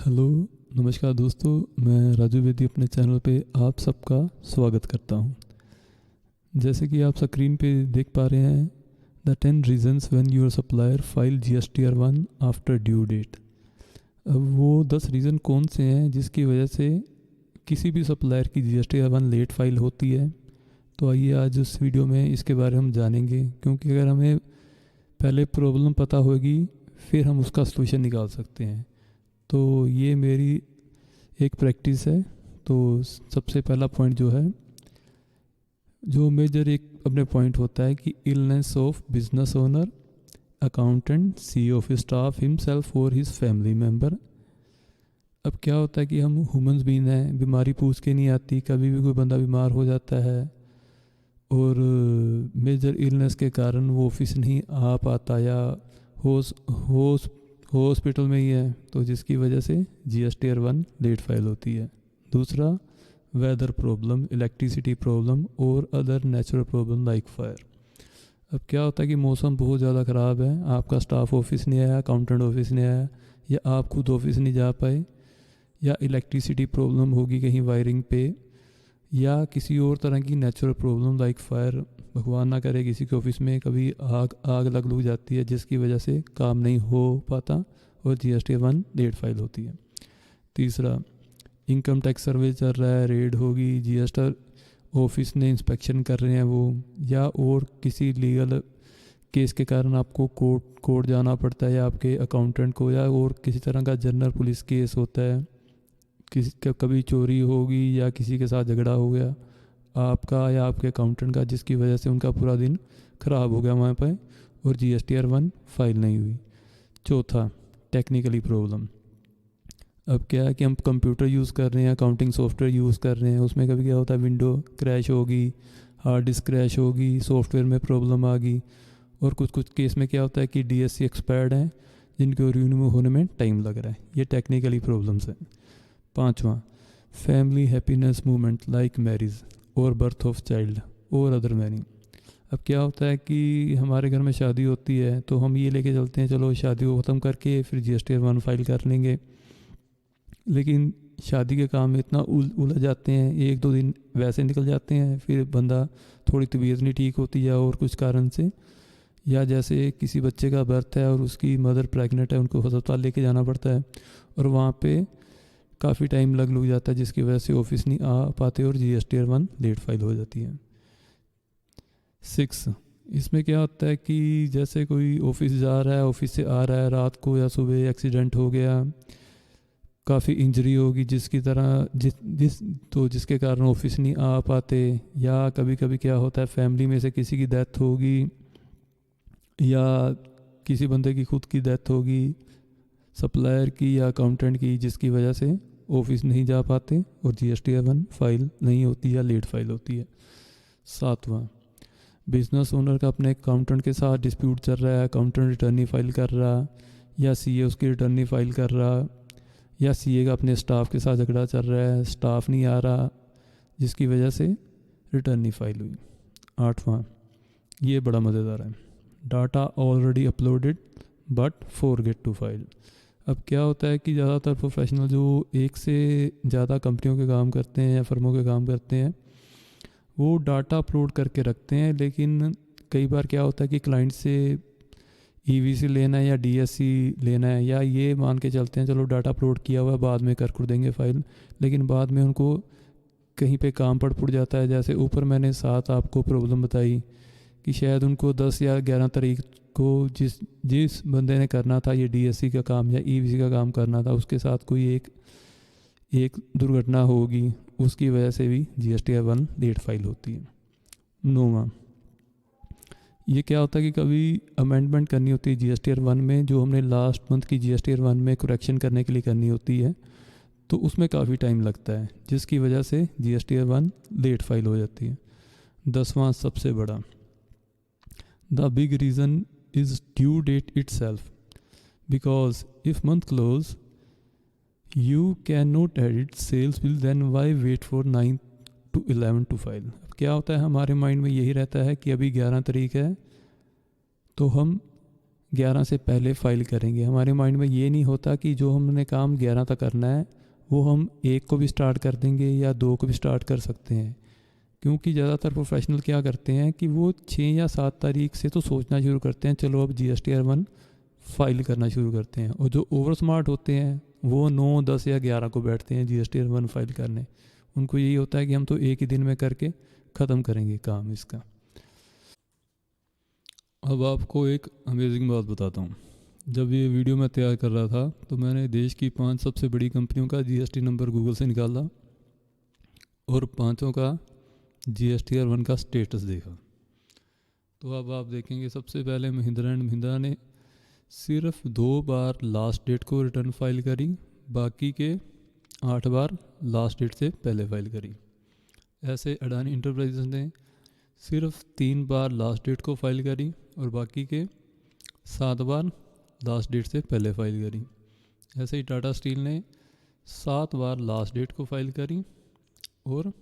Hello, नमस्कार दोस्तों। मैं राजू बेदी अपने चैनल पे आप सबका स्वागत करता हूँ। जैसे कि आप स्क्रीन पे देख पा रहे हैं, the 10 reasons when your supplier file GSTR1 after due date. अब वो 10 रीज़न कौन से हैं जिसकी वजह से किसी भी सप्लायर की GSTR1 लेट फाइल होती है। तो आइए आज उस वीडियो में इसके बारे में हम जानेंगे, क्योंकि अगर हमें पहले प्रॉब्लम पता होगी फिर हम उसका सलूशन निकाल सकते हैं। तो ये मेरी एक प्रैक्टिस है। तो सबसे पहला पॉइंट जो मेजर एक अपने पॉइंट होता है कि illness of business owner, accountant, CEO of staff himself और हिज फैमिली मेम्बर। अब क्या होता है कि हम ह्यूमंस बीइंग हैं, बीमारी पूछ के नहीं आती, कभी भी कोई बंदा बीमार हो जाता है और मेजर इलनेस के कारण वो ऑफिस नहीं आ पाता या होस होस हॉस्पिटल में ही है, तो जिसकी वजह से GSTR1 लेट फाइल होती है। दूसरा, वेदर प्रॉब्लम, इलेक्ट्रिसिटी प्रॉब्लम और other natural problem like fire. अब क्या होता है कि मौसम बहुत ज़्यादा ख़राब है, आपका स्टाफ ऑफिस नहीं आया, अकाउंटेंट ऑफिस नहीं आया, या आप खुद ऑफिस नहीं जा पाए, या इलेक्ट्रिसिटी प्रॉब्लम होगी कहीं वायरिंग पे, या किसी और तरह की नेचुरल प्रॉब्लम लाइक फायर। भगवान ना करे किसी के ऑफिस में कभी आग लग जाती है जिसकी वजह से काम नहीं हो पाता और GSTR1 लेट फाइल होती है। तीसरा, इनकम टैक्स सर्वे चल रहा है, रेड होगी, GST ऑफिस ने इंस्पेक्शन कर रहे हैं वो, या और किसी लीगल केस के कारण आपको कोर्ट जाना पड़ता है, या आपके अकाउंटेंट को, या और किसी तरह का जनरल पुलिस केस होता है, कभी चोरी होगी या किसी के साथ झगड़ा हो गया आपका या आपके अकाउंटेंट का, जिसकी वजह से उनका पूरा दिन ख़राब हो गया वहाँ पर और GSTR1 फाइल नहीं हुई। चौथा, टेक्निकली प्रॉब्लम। अब क्या है कि हम कंप्यूटर यूज़ कर रहे हैं, अकाउंटिंग सॉफ्टवेयर यूज़ कर रहे हैं, उसमें कभी क्या होता है विंडो क्रैश होगी, हार्ड डिस्क क्रैश होगी, सॉफ्टवेयर में प्रॉब्लम आ गई, और कुछ केस में क्या होता है कि DSC एक्सपायर्ड हैं जिनको रिन्यू होने में टाइम लग रहा है। ये टेक्निकली प्रॉब्लम्स हैं। पाँचवा, family happiness movement like marriage और बर्थ ऑफ चाइल्ड और अदर मैनी। अब क्या होता है कि हमारे घर में शादी होती है तो हम ये लेके चलते हैं चलो शादी को ख़त्म करके फिर GSTR1 फाइल कर लेंगे, लेकिन शादी के काम में इतना उलझ जाते हैं, 1-2 दिन वैसे निकल जाते हैं, फिर बंदा थोड़ी तबीयत नहीं ठीक होती है और कुछ कारण से, या जैसे किसी बच्चे का बर्थ है और उसकी मदर प्रेग्नेंट है, उनको अस्पताल लेके जाना पड़ता है और वहाँ पे काफ़ी टाइम लग जाता है, जिसकी वजह से ऑफिस नहीं आ पाते और GSTR1 लेट फाइल हो जाती है। 6, इसमें क्या होता है कि जैसे कोई ऑफिस जा रहा है, ऑफिस से आ रहा है रात को या सुबह, एक्सीडेंट हो गया, काफ़ी इंजरी होगी जिसके कारण ऑफिस नहीं आ पाते, या कभी कभी क्या होता है फैमिली में से किसी की डेथ होगी या किसी बंदे की खुद की डेथ होगी, सप्लायर की या अकाउंटेंट की, जिसकी वजह से ऑफिस नहीं जा पाते और GSTR1 फाइल नहीं होती या लेट फाइल होती है। 7वां, बिजनेस ओनर का अपने अकाउंटेंट के साथ डिस्प्यूट चल रहा है, अकाउंटेंट रिटर्न नहीं फाइल कर रहा, या CA उसकी रिटर्न नहीं फाइल कर रहा, या CA का अपने स्टाफ के साथ झगड़ा चल रहा है, स्टाफ नहीं आ रहा, जिसकी वजह से रिटर्न नहीं फाइल हुई। 8वां, ये बड़ा मज़ेदार है, data already uploaded but forget to file. अब क्या होता है कि ज़्यादातर प्रोफेशनल जो एक से ज़्यादा कंपनियों के काम करते हैं या फर्मों के काम करते हैं, वो डाटा अपलोड करके रखते हैं, लेकिन कई बार क्या होता है कि क्लाइंट से EVC लेना है या DSC लेना है, या ये मान के चलते हैं चलो डाटा अपलोड किया हुआ है बाद में कर देंगे फाइल, लेकिन बाद में उनको कहीं पे काम पड़ जाता है। जैसे ऊपर मैंने 7 आपको प्रॉब्लम बताई कि शायद उनको 10 या 11 तारीख को जिस बंदे ने करना था ये DSC का काम या EVC का काम करना था, उसके साथ कोई एक दुर्घटना होगी, उसकी वजह से भी GSTR1 लेट फाइल होती है। 9वां, ये क्या होता है कि कभी अमेंडमेंट करनी होती है GSTR1 में, जो हमने लास्ट मंथ की GSTR1 में करेक्शन करने के लिए करनी होती है, तो उसमें काफ़ी टाइम लगता है, जिसकी वजह से GSTR1 लेट फाइल हो जाती है। 10वां, सबसे बड़ा, the big reason is due date itself, because if month close you cannot edit sales bill, then why wait for 9th to 11 to file। अब क्या होता है हमारे माइंड में यही रहता है कि अभी 11 तारीख है तो हम 11 से पहले फ़ाइल करेंगे। हमारे माइंड में ये नहीं होता कि जो हमने काम 11 तक करना है वो हम 1 को भी स्टार्ट कर देंगे या 2 को भी स्टार्ट कर सकते हैं। क्योंकि ज़्यादातर प्रोफेशनल क्या करते हैं कि वो 6 या 7 तारीख से तो सोचना शुरू करते हैं, चलो अब GSTR1 फाइल करना शुरू करते हैं। और जो ओवर स्मार्ट होते हैं वो 9, 10 या 11 को बैठते हैं GSTR1 फाइल करने। उनको यही होता है कि हम तो एक ही दिन में करके ख़त्म करेंगे काम इसका। अब आपको एक अमेजिंग बात बताता हूँ। जब ये वीडियो मैं तैयार कर रहा था तो मैंने देश की 5 सबसे बड़ी कंपनियों का GST नंबर गूगल से निकाला और 5 का GSTR1 का स्टेटस देखा। तो अब आप देखेंगे सबसे पहले महिंद्रा एंड महिंद्रा ने सिर्फ 2 बार लास्ट डेट को रिटर्न फाइल करी, बाकी के 8 बार लास्ट डेट से पहले फाइल करी। ऐसे अडानी इंटरप्राइजेस ने सिर्फ 3 बार लास्ट डेट को फाइल करी और बाकी के 7 बार लास्ट डेट से पहले फाइल करी। ऐसे ही टाटा स्टील ने 7 बार लास्ट डेट को फाइल करी और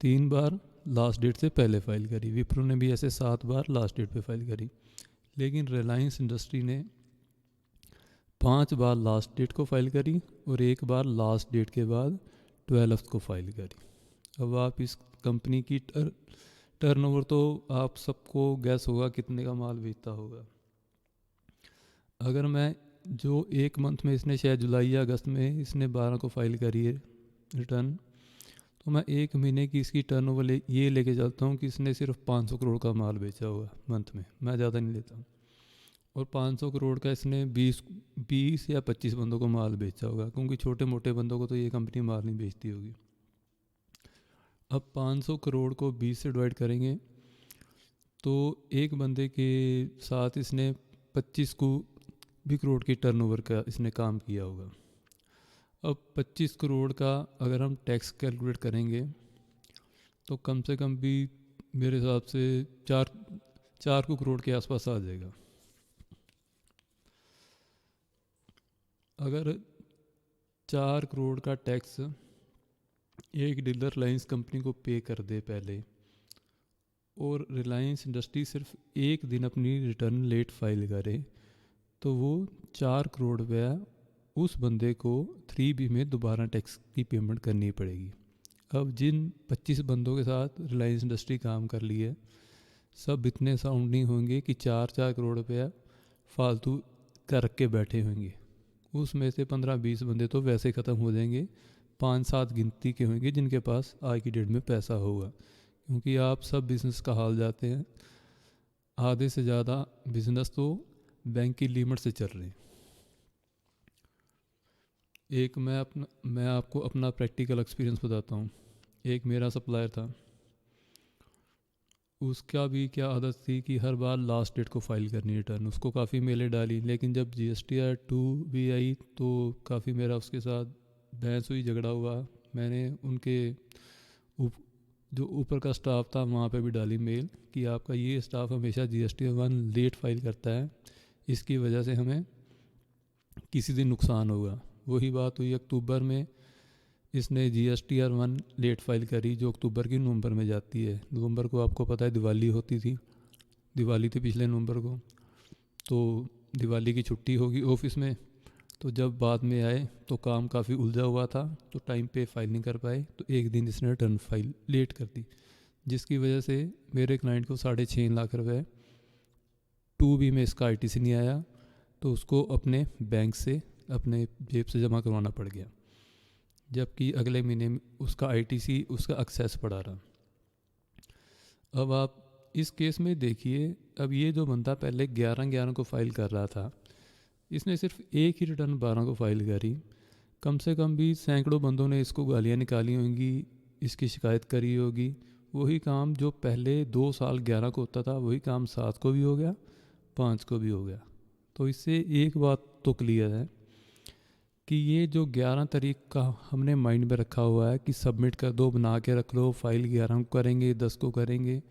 3 बार लास्ट डेट से पहले फाइल करी। विप्रो ने भी ऐसे 7 बार लास्ट डेट पे फाइल करी। लेकिन रिलायंस इंडस्ट्री ने 5 बार लास्ट डेट को फाइल करी और 1 बार लास्ट डेट के बाद 12th को फाइल करी। अब आप इस कंपनी की टर्नओवर तो आप सबको गैस होगा कितने का माल बेचता होगा। अगर मैं जो 1 मंथ में इसने शायद जुलाई या अगस्त में इसने 12 को फाइल करी है रिटर्न, तो मैं 1 महीने की इसकी टर्नओवर ये लेके चलता हूँ कि इसने सिर्फ 500 करोड़ का माल बेचा होगा मंथ में। मैं ज़्यादा नहीं लेता। और 500 करोड़ का इसने 20 या 25 बंदों को माल बेचा होगा, क्योंकि छोटे मोटे बंदों को तो ये कंपनी माल नहीं बेचती होगी। अब 500 करोड़ को 20 से डिवाइड करेंगे तो एक बंदे के साथ इसने 25 भी करोड़ की टर्नओवर का इसने काम किया होगा। अब 25 करोड़ का अगर हम टैक्स कैलकुलेट करेंगे तो कम से कम भी मेरे हिसाब से 4 करोड़ के आसपास आ जाएगा। अगर 4 करोड़ का टैक्स एक डीलर रिलायंस कंपनी को पे कर दे पहले, और रिलायंस इंडस्ट्री सिर्फ 1 दिन अपनी रिटर्न लेट फाइल करे, तो वो 4 करोड़ रुपया उस बंदे को 3B में दोबारा टैक्स की पेमेंट करनी पड़ेगी। अब जिन 25 बंदों के साथ रिलायंस इंडस्ट्री काम कर ली है, सब इतने साउंड नहीं होंगे कि 4 करोड़ रुपया फालतू कर के बैठे होंगे। उसमें से 15-20 बंदे तो वैसे ख़त्म हो जाएंगे। 5-7 गिनती के होंगे जिनके पास आज की डेट में पैसा होगा, क्योंकि आप सब बिज़नेस का हाल जाते हैं। आधे से ज़्यादा बिज़नेस तो बैंक की लिमिट से चल रहे हैं। मैं आपको अपना प्रैक्टिकल एक्सपीरियंस बताता हूँ। एक मेरा सप्लायर था, उसका भी क्या आदत थी कि हर बार लास्ट डेट को फाइल करनी रिटर्न। उसको काफ़ी मेलें डाली, लेकिन जब GSTR2 भी आई तो काफ़ी मेरा उसके साथ बहस हुई, झगड़ा हुआ। मैंने उनके जो ऊपर का स्टाफ था वहाँ पे भी डाली मेल कि आपका ये स्टाफ हमेशा GSTR1 लेट फाइल करता है, इसकी वजह से हमें किसी दिन नुकसान होगा। वही बात हुई अक्टूबर में, इसने GSTR1 लेट फाइल करी जो अक्टूबर की नवंबर में जाती है। नवंबर को आपको पता है दिवाली होती थी, दिवाली थी पिछले नवंबर को, तो दिवाली की छुट्टी होगी ऑफिस में। तो जब बाद में आए तो काम काफ़ी उलझा हुआ था, तो टाइम पे फाइल नहीं कर पाए, तो 1 दिन इसने रिटर्न फाइल लेट कर दी, जिसकी वजह से मेरे क्लाइंट को 6.5 लाख रुपए 2B में इसका ITC नहीं आया, तो उसको अपने बैंक से अपने जेब से जमा करवाना पड़ गया, जबकि अगले महीने में उसका ITC उसका एक्सेस पड़ा रहा। अब आप इस केस में देखिए, अब ये जो बंदा पहले 11 को फाइल कर रहा था, इसने सिर्फ एक ही रिटर्न 12 को फाइल करी। कम से कम भी सैकड़ों बंदों ने इसको गालियाँ निकाली होंगी, इसकी शिकायत करी होगी। वही काम जो पहले 2 साल 11 को होता था, वही काम 7 को भी हो गया, 5 को भी हो गया। तो इससे एक बात तो क्लियर है कि ये जो 11 तारीख का हमने माइंड में रखा हुआ है कि सबमिट कर दो, बना के रख लो, फाइल 11 को करेंगे, 10 को करेंगे।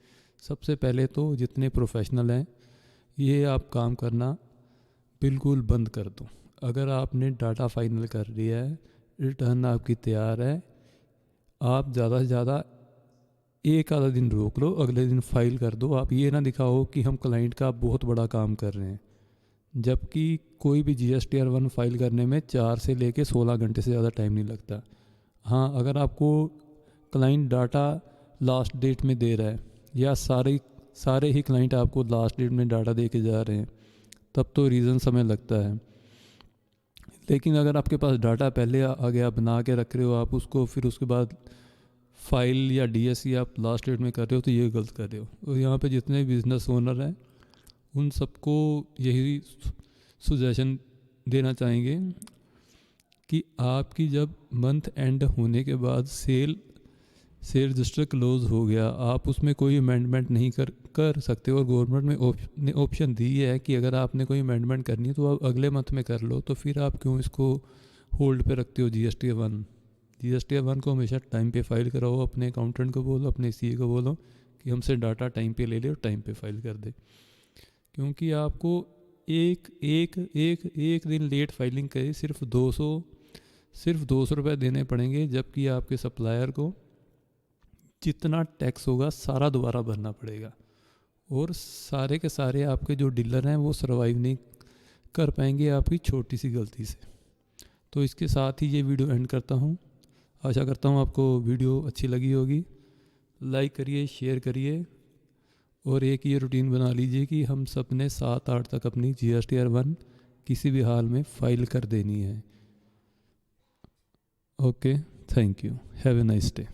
सबसे पहले तो जितने प्रोफेशनल हैं ये आप काम करना बिल्कुल बंद कर दो। अगर आपने डाटा फाइनल कर लिया है, रिटर्न आपकी तैयार है, आप ज़्यादा से ज़्यादा 1 आधा दिन रोक लो, अगले दिन फाइल कर दो। आप ये ना दिखाओ कि हम क्लाइंट का बहुत बड़ा काम कर रहे हैं। जबकि कोई भी GSTR1 फाइल करने में 4 से लेके 16 घंटे से ज़्यादा टाइम नहीं लगता। हाँ, अगर आपको क्लाइंट डाटा लास्ट डेट में दे रहा है या सारे ही क्लाइंट आपको लास्ट डेट में डाटा दे के जा रहे हैं, तब तो रीज़न समय लगता है। लेकिन अगर आपके पास डाटा पहले आ गया, बना के रख रहे हो आप उसको, फिर उसके बाद फाइल या DSC आप लास्ट डेट में कर रहे हो, तो ये गलत कर रहे हो। और यहाँ पे जितने बिजनेस ओनर हैं उन सबको यही सुजेशन देना चाहेंगे कि आपकी जब मंथ एंड होने के बाद सेल रजिस्टर क्लोज हो गया, आप उसमें कोई अमेंडमेंट नहीं कर सकते। और गवर्नमेंट ने ऑप्शन दी है कि अगर आपने कोई अमेंडमेंट करनी है तो आप अगले मंथ में कर लो, तो फिर आप क्यों इसको होल्ड पे रखते हो। GSTR1 को हमेशा टाइम पे फाइल कराओ। अपने अकाउंटेंट को बोलो, अपने CA को बोलो कि हमसे डाटा टाइम पे ले ले और टाइम पे फाइल कर दे। क्योंकि आपको एक दिन लेट फाइलिंग करे सिर्फ 200 रुपये देने पड़ेंगे, जबकि आपके सप्लायर को जितना टैक्स होगा सारा दोबारा भरना पड़ेगा। और सारे के सारे आपके जो डीलर हैं वो सर्वाइव नहीं कर पाएंगे आपकी छोटी सी गलती से। तो इसके साथ ही ये वीडियो एंड करता हूँ। आशा करता हूँ आपको वीडियो अच्छी लगी होगी। लाइक करिए, शेयर करिए, और एक ये रूटीन बना लीजिए कि हम सब ने 7-8 तक अपनी GSTR1 किसी भी हाल में फाइल कर देनी है। Okay, thank you, have a nice day.